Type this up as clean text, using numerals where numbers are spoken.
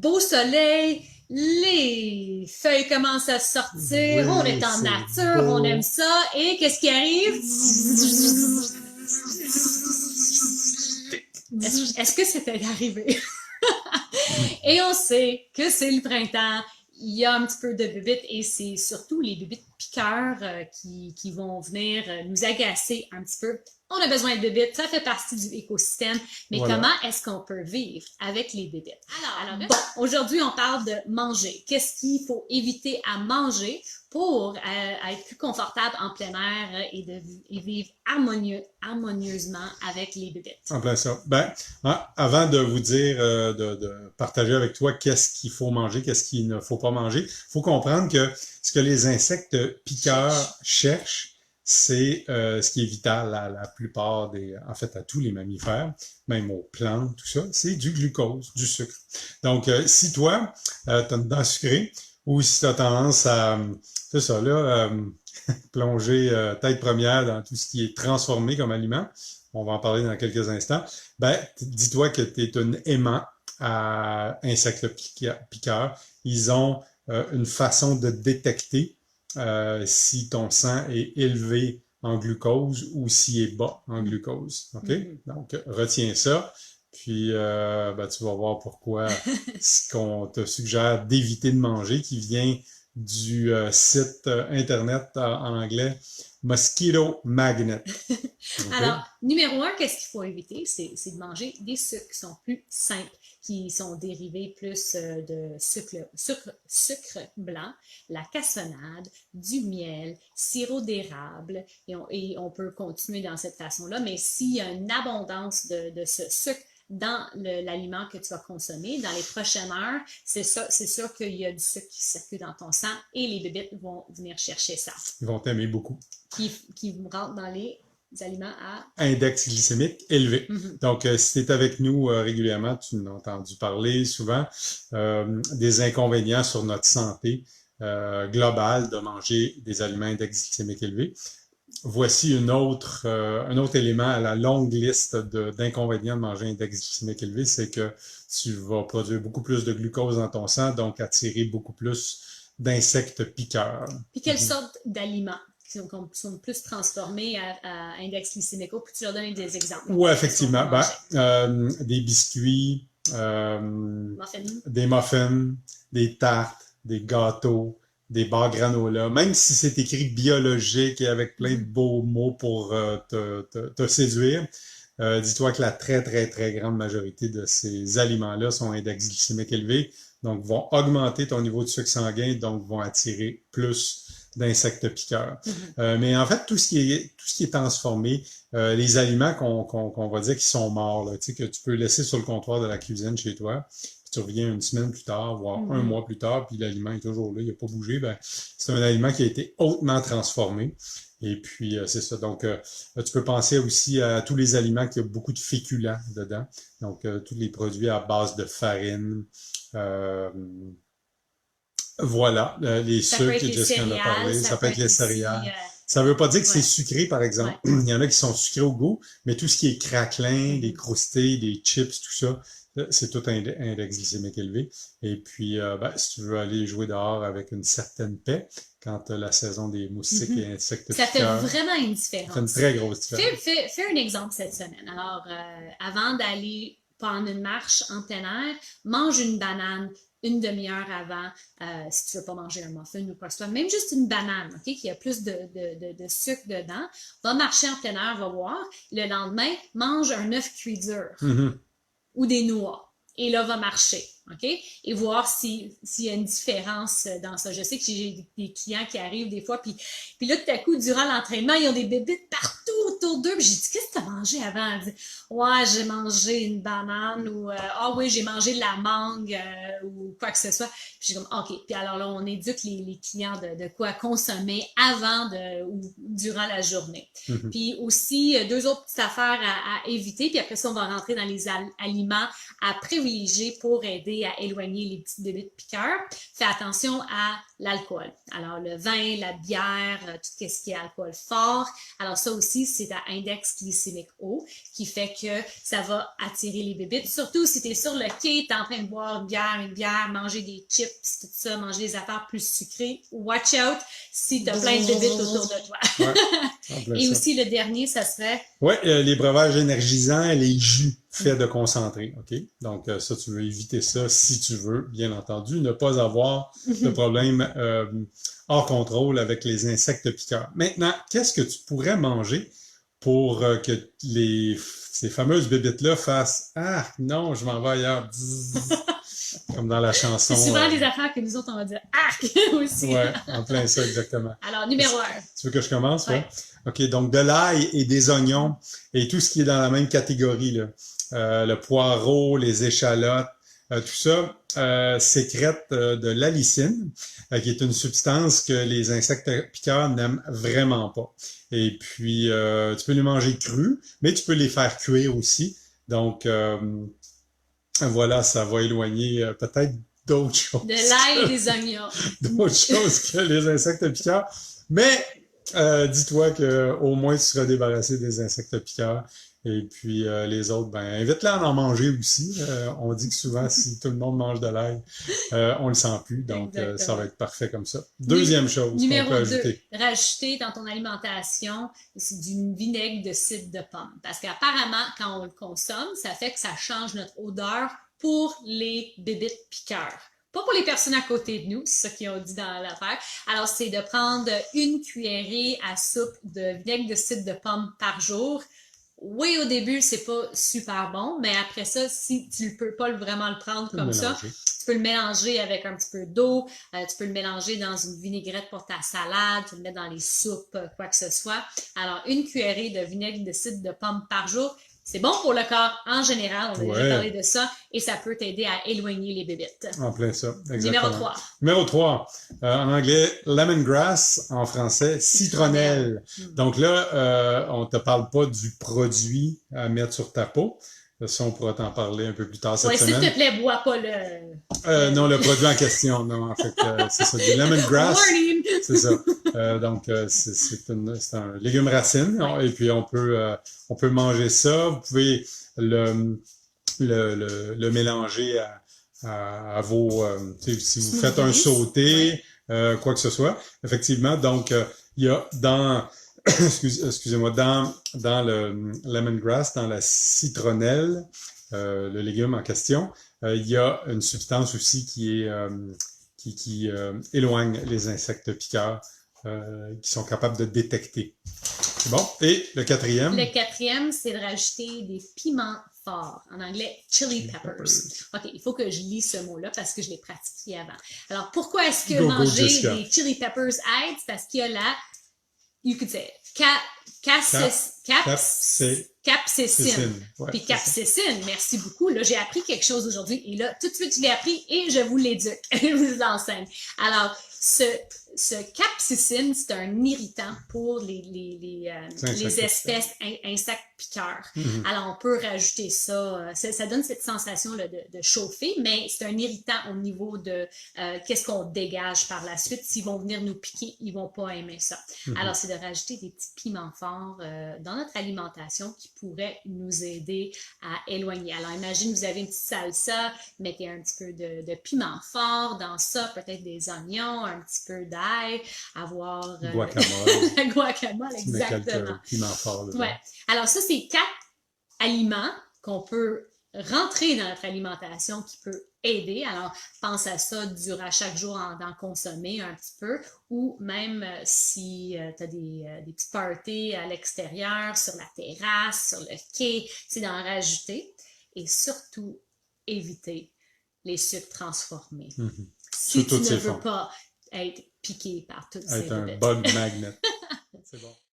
beau soleil, les feuilles commencent à sortir, Oui, on est en c'est nature, on beau. aime ça, et qu'est-ce qui arrive? Est-ce que c'était arrivé? Et on sait que c'est le printemps, il y a un petit peu de bébites et c'est surtout les bébites piqueurs qui vont venir nous agacer un petit peu. On a besoin de bébites, ça fait partie du écosystème, mais Voilà. comment est-ce qu'on peut vivre avec les bébites? Alors bon, aujourd'hui on parle de manger. Qu'est-ce qu'il faut éviter à manger pour être plus confortable en plein air et vivre harmonieusement avec les bébites? En plein ça. Ben, avant de vous dire, de partager avec toi qu'est-ce qu'il faut manger, qu'est-ce qu'il ne faut pas manger, il faut comprendre que ce que les insectes piqueurs cherchent, c'est ce qui est vital à la plupart en fait, à tous les mammifères, même aux plantes, tout ça, c'est du glucose, du sucre. Donc, si toi, tu as une dent sucrée, ou si tu as tendance à, c'est ça, là, plonger tête première dans tout ce qui est transformé comme aliment, on va en parler dans quelques instants, ben, dis-toi que tu es un aimant à insectes piqueurs. Ils ont une façon de détecter si ton sang est élevé en glucose ou s'il est bas en glucose. OK? Donc, retiens ça. Puis, ben, tu vas voir pourquoi ce qu'on te suggère d'éviter de manger, qui vient du site internet en anglais Mosquito Magnet. Okay? Alors, numéro un, qu'est-ce qu'il faut éviter? C'est de manger des sucres qui sont plus simples, qui sont dérivés plus de sucre blanc, la cassonade, du miel, sirop d'érable, et on peut continuer dans cette façon-là, mais s'il y a une abondance de ce sucre dans l'aliment que tu vas consommer, dans les prochaines heures, c'est sûr qu'il y a du sucre qui circule dans ton sang et les bébites vont venir chercher ça. Ils vont t'aimer beaucoup. Qui rentrent dans les aliments à index glycémique élevé. Donc, si tu es avec nous régulièrement, tu en as entendu parler souvent des inconvénients sur notre santé globale de manger des aliments index glycémique élevé. Voici un autre élément à la longue liste d'inconvénients de manger index glycémique élevé, c'est que tu vas produire beaucoup plus de glucose dans ton sang, donc attirer beaucoup plus d'insectes piqueurs. Puis quelle sorte d'aliments qui sont plus transformés à index glycémique? Puis tu leur donnes des exemples. Oui, effectivement. Des biscuits, des muffins, des tartes, des gâteaux, des barres granola, même si c'est écrit biologique et avec plein de beaux mots pour te séduire, dis-toi que la très, très, très grande majorité de ces aliments-là sont index glycémique élevé, donc vont augmenter ton niveau de sucre sanguin, donc vont attirer plus d'insectes piqueurs. Mais en fait, tout ce qui est transformé, les aliments qu'on va dire qui sont morts, là, tu sais, que tu peux laisser sur le comptoir de la cuisine chez toi, puis tu reviens une semaine plus tard, voire un mois plus tard, puis l'aliment est toujours là, il n'a pas bougé, ben, c'est un aliment qui a été hautement transformé. Et puis, c'est ça. Donc, tu peux penser aussi à tous les aliments qui ont beaucoup de féculents dedans. Donc, tous les produits à base de farine. Voilà, les sucres, Jessica en a parlé. Ça peut être les céréales. Ça veut pas dire que c'est sucré, par exemple. Il y en a qui sont sucrés au goût, mais tout ce qui est craquelin, des croustilles, des chips, tout ça, c'est tout index glycémique élevé. Et puis, si tu veux aller jouer dehors avec une certaine paix, quand la saison des moustiques et insectes ça piqueurs, fait vraiment une différence. Ça fait une très grosse différence. Fais un exemple cette semaine. Alors, avant d'aller prendre une marche en plein air, mange une banane une demi-heure avant, si tu veux pas manger un muffin ou quoi que ce soit, même juste une banane, OK, qui a plus de sucre dedans, va marcher en plein air, va voir. Le lendemain, mange un œuf cuit dur ou des noix. Et là, va marcher, OK? Et voir s'il y a une différence dans ça. Je sais que j'ai des clients qui arrivent des fois, puis là, tout à coup, durant l'entraînement, ils ont des bébites partout autour d'eux. Puis j'ai dit, qu'est-ce que tu as mangé avant? Elle dit, ouais, j'ai mangé une banane ou ah oui, j'ai mangé de la mangue ou quoi que ce soit. Puis j'ai comme, OK. Puis alors là, on éduque les clients de quoi consommer avant ou durant la journée. Puis aussi, deux autres petites affaires à éviter. Puis après ça, on va rentrer dans les aliments à privilégier pour aider à éloigner les petites bébites piqueurs. Fais attention à l'alcool. Alors, le vin, la bière, tout ce qui est alcool fort. Alors, ça aussi, c'est c'est à index glycémique haut, qui fait que ça va attirer les bébites. Surtout si tu es sur le quai, tu es en train de boire une bière, manger des chips, tout ça, manger des affaires plus sucrées. Watch out si tu as plein de bébites autour de toi. Ouais, et aussi, le dernier, ça serait... Oui, les breuvages énergisants, les jus faits de concentré, OK? Donc, ça, tu veux éviter ça si tu veux, bien entendu, ne pas avoir de problème hors contrôle avec les insectes piqueurs. Maintenant, qu'est-ce que tu pourrais manger pour que ces fameuses bébites-là fassent « Ah, non, je m'en vais ailleurs. » Comme dans la chanson. C'est souvent des affaires que nous autres, on va dire « Arc! » aussi. Ouais, en plein ça, exactement. Alors, numéro 1. Tu veux que je commence? Ouais. OK, donc de l'ail et des oignons et tout ce qui est dans la même catégorie, là. Le poireau, les échalotes, tout ça sécrète de l'allicine, qui est une substance que les insectes piqueurs n'aiment vraiment pas. Et puis, tu peux les manger crus, mais tu peux les faire cuire aussi. Donc, voilà, ça va éloigner peut-être d'autres choses. De l'ail et des oignons. D'autres choses que les insectes piqueurs. Mais dis-toi que au moins tu seras débarrassé des insectes piqueurs. Et puis les autres, ben invite-les à en manger aussi. On dit que souvent, si tout le monde mange de l'ail, on le sent plus. Donc ça va être parfait comme ça. Deuxième chose qu'on Numéro peut 2, ajouter. rajouter dans ton alimentation du vinaigre de cidre de pomme. Parce qu'apparemment, quand on le consomme, ça fait que ça change notre odeur pour les bébites piqueurs. Pas pour les personnes à côté de nous, c'est ça qu'ils ont dit dans l'affaire. Alors, c'est de prendre une cuillerée à soupe de vinaigre de cidre de pomme par jour. Oui, au début, c'est pas super bon, mais après ça, si tu ne peux pas vraiment le prendre comme ça, tu peux le mélanger avec un petit peu d'eau, tu peux le mélanger dans une vinaigrette pour ta salade, tu peux le mettre dans les soupes, quoi que ce soit. Alors, une cuillerée de vinaigre de cidre de pomme par jour, c'est bon pour le corps en général, on a déjà parlé de ça, et ça peut t'aider à éloigner les bébites. En plein ça, exactement. Numéro 3. Numéro 3, en anglais, lemongrass, en français, citronnelle. Donc là, on te parle pas du produit à mettre sur ta peau. Ça, on pourra t'en parler un peu plus tard cette semaine. S'il te plaît, bois pas le... non, le produit en question. Non, en fait, c'est ça, du lemongrass. C'est ça. Donc, c'est un légume racine. Et puis, on peut manger ça. Vous pouvez le mélanger à vos... si vous faites un sauté, quoi que ce soit. Effectivement, donc, il y a dans... excusez-moi, dans le lemongrass, dans la citronnelle, le légume en question, il y a une substance aussi qui est qui éloigne les insectes piqueurs qui sont capables de détecter. C'est bon. Et le quatrième? Le quatrième, c'est de rajouter des piments forts. En anglais, chili peppers. OK, il faut que je lis ce mot-là parce que je l'ai pratiqué avant. Alors, pourquoi est-ce que manger des chili peppers aide? Parce qu'il y a la... You could say capsaicine. Ouais, puis capsaicine, merci beaucoup. Là, j'ai appris quelque chose aujourd'hui et là, tout de suite, je l'ai appris et je vous l'éduque. Je vous l'enseigne. Alors, ce capsaicine, c'est un irritant pour les espèces insectes piqueurs. Alors, on peut rajouter ça. Ça donne cette sensation là, de chauffer, mais c'est un irritant au niveau de qu'est-ce qu'on dégage par la suite. S'ils vont venir nous piquer, ils vont pas aimer ça. Alors, c'est de rajouter des petits piments forts dans notre alimentation qui pourraient nous aider à éloigner. Alors, imagine, vous avez une petite salsa, mettez un petit peu de piment fort dans ça, peut-être des oignons, un petit peu d'ail, avoir... guacamole. Guacamole, exactement. Piment fort. Ouais. Alors ça, c'est 4 aliments qu'on peut rentrer dans notre alimentation qui peut aider. Alors, pense à ça durant chaque jour d'en consommer un petit peu ou même si tu as des petits parties à l'extérieur, sur la terrasse, sur le quai, c'est d'en rajouter et surtout éviter les sucres transformés. Si tu ne veux pas être piqué par toutes ces bêtes. Être un bug magnet. C'est bon.